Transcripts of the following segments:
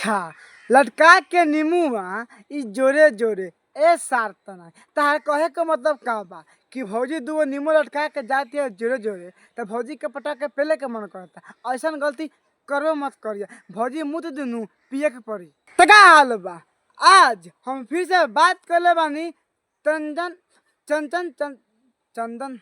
अच्छा लटका के नीमुआ ई जोरे जोरे ए सार तना तार कहे के मतलब का बा कि भौजी दूगो नीमू लटका के जाती है जोरे जोरे तो भौजी के पटा के पहले के मन करता। ऐसा गलती करो मत करिए भौजी मुँह तो दुनू पिए के पड़ी। तो का हाल बा आज हम फिर से बात कर ले बानी चंदन चंदन चंदन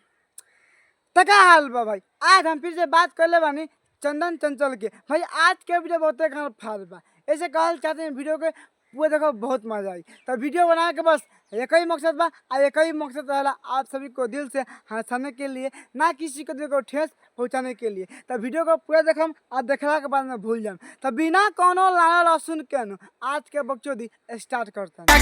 तो का हाल बा भाई। आज हम फिर से बात कर ले बानी चंदन चंचल के। भाई आज के वीडियो बहुत फाल बा ऐसे कहल चाहते हैं वीडियो के पूरे देखो बहुत मजा आई। तो वीडियो बनाने के बस एक ही मकसद बा और एक ही मकसद रहेला आप सभी को दिल से हंसाने के लिए ना किसी को दिल को ठेस पहुंचाने के लिए। तो वीडियो को पूरा देखम और देखला के बाद में भूल जाम। तो बिना कोनो लाना लहसुन के आज के बकचोदी स्टार्ट करता है।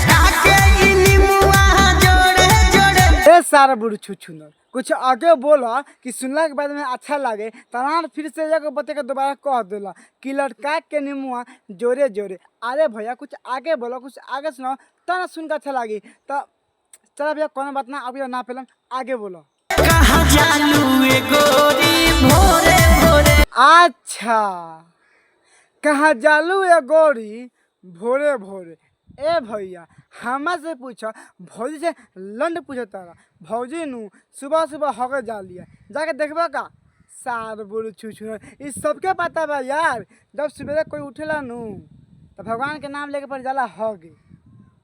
सारा बुढ़ छुछुनर कुछ आगे बोला कि सुनला के बाद में अच्छा लगे तनार फिर से एक बते के दोबारा कह देला कि लटका के नीमुआ जोरे जोरे। अरे भैया कुछ आगे बोलो कुछ आगे सुनाओ तो ना सुन के अच्छा लगी। तो चलो भैया कोनो बात ना अभी ना पेलम आगे बोलो। अच्छा कहाँ जालू ये गोरी भोरे भोरे। ए भैया हमारे से पूछो भौजी से लंड पूछो तारा भौजी नू सुबह सुबह होके जा लिया जाके देखबा का सार बुढ़ छुछुनर इस सबके पता बा यार। जब सवेरे कोई उठेला नू तो भगवान के नाम लेके पर जाला होगे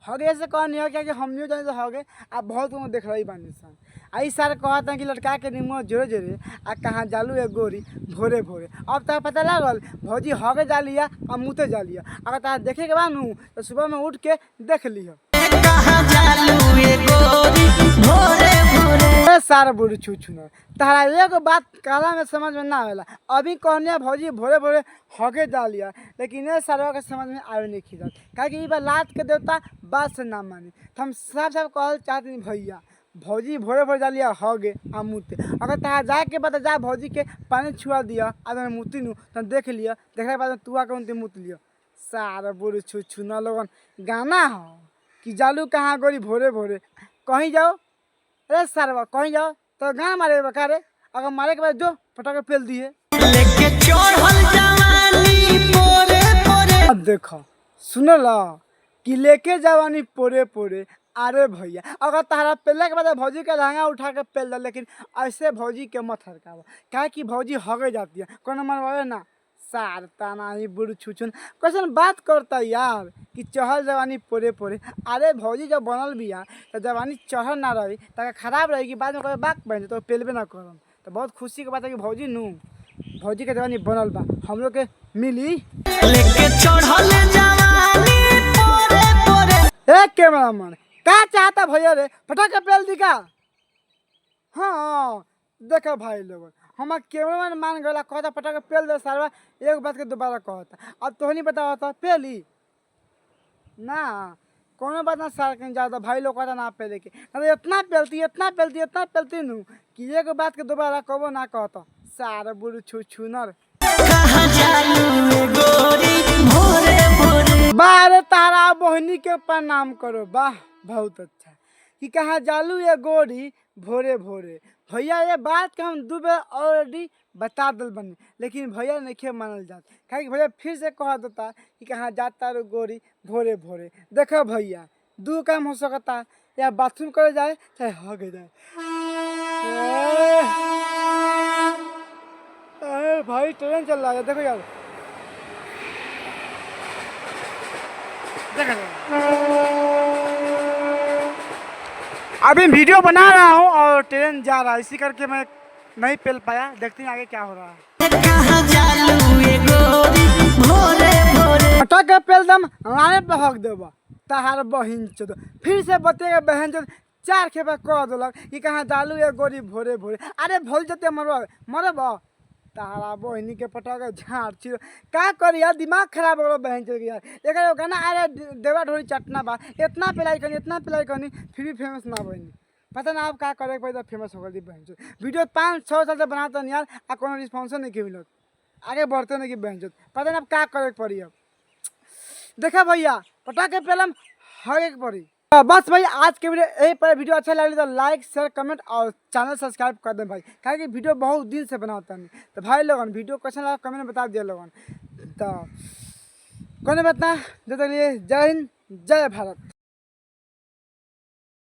होगे ऐसे कौन नहीं हो क्या कि हम नहीं जाने तो होगे आप बहुत को देख रही बानी सन। आई सारे कहते हैं कि लटका के नीमो जोरे जोरे आ कहाँ जालू है गोरी भोरे भोरे। अब तो पता लागल भौजी होगे जा लिया और मुँहते जा लिया। अगर तार देखे के बानू तो सुबह में उठ के देख लियो। सारा बुढ़ छुछुनर तारा एगो बात काला में समझ में ना आवेला। अभी कहने भौजी भोरे भोरे होगे जा लिया लेकिन ये सारा के समझ में आवे नहीं खिलत क्या कि लात के देवता बात से ना माने। तो हम साफ साफ कहल चाहते नहीं भैया भौजी भोरे भोरे जा लिया होगे आ मुँहते। अगर तहाँ जाके बता जा भौजी के पानी छुआ दिया अगर मुँहती नू तो देख लिया देखने के बाद तू आके उनते मुँह लिया। सारा बुढ़ छुछुनर लोगन गाना हो कि जालू कहाँ गोरी भोरे भोरे कहीं जाओ। अरे सारा कहीं जाओ तो गाना मारे बकारे अगर मारे के बाद जो पटाखे पेल दिए। अब देखो सुनो ला कि लेके जवानी पोरे पोरे। अरे भैया अगर तारा पेलने के बाद भौजी के लहंगा उठा के पेल दे लेकिन ऐसे भौजी के मत हरकावा क्या कि भौजी हगे जाती है कोनो मनवावे ना। सार ताना ही बुढ़ छुछुन कैसे बात करता यार कि चहल जवानी पोरे पोरे। अरे भौजी जब बनल बिया तो जवानी चढ़ल ना रही तक खराब रहेगी बाद में कोई बात बन तो पेलबे ना करम। तो बहुत खुशी के बात है कि भौजी नू भौजी के जवानी बनल बा हम लोग के मिली लेके चढ़ल जवानी पोरे पोरे। ए कैमरामैन क्या चाहता भैया रे पटाखे पेल दी का। हाँ देखो भाई लोग हमार कैमरामैन मान गया कहता पटाखे पेल दे सारा एक बात के दोबारा कहता। अब तो नहीं बताओ था पेली ना कोनो बात ना सार कहीं ज़्यादा भाई लोग कहता ना पेले के ना इतना पेलती नू कि एक बात के दोबारा कहो ना कहता। सारा बुढ़ छुछुनर बारे तारा बहनी के प्रणाम करो वाह बहुत अच्छा कि कहाँ जालू ये गोरी भोरे भोरे। भैया ये बात के हम दो बार ऑलरेडी बता दिल बनी लेकिन भैया नहीं मानल जात क्या भैया फिर से कह देता कि कहाँ जाता रो गोरी भोरे भोरे। देखो भैया दो काम हो सकता या बाथरूम करे जाए चाहे हगे जाए। भाई ट्रेन चल रहा है देखो यार अभी वीडियो बना रहा हूँ और ट्रेन जा रहा है इसी करके मैं नहीं पेल पाया। देखते हैं आगे क्या हो रहा है। पटाखे पेल दम लाने पे हक देबा तहार बहिन चोद फिर से बतेगा बहन चोद चार खेपा कह दिलक कि कहाँ जालू ये गोरी भोरे भोरे। अरे भूल जते मरब तारा बहनी के पटाखे झाड़ चिड़ का करी यार दिमाग खराब हो बहन चोद यार। एक गाना अरे देवा ढोरी चटना बा इतना पिलाई करनी फिर भी फेमस ना बहनी पता ना आप क्या करे पहले फेमस हो गई बहन चोद। वीडियो 5-6 साल से बनाता नहीं यार आ कोनो रिस्पॉन्स नहीं के मिलत आगे बढ़ते नहीं कि बहन चोद पता ना आप क्या करे पड़ी। अब देखा भैया पटाखे पेलम हर एक पड़ी। बस भाई आज के वीडियो अच्छा लगे तो लाइक शेयर कमेंट और चैनल सब्सक्राइब कर दें भाई क्या कि वीडियो बहुत दिन से बनाता नहीं। तो भाई लोगन वीडियो कैसा लगा कमेंट में बता दिया लोगन। तो कोने बात ना, जब तक लिए जय हिंद जय भारत।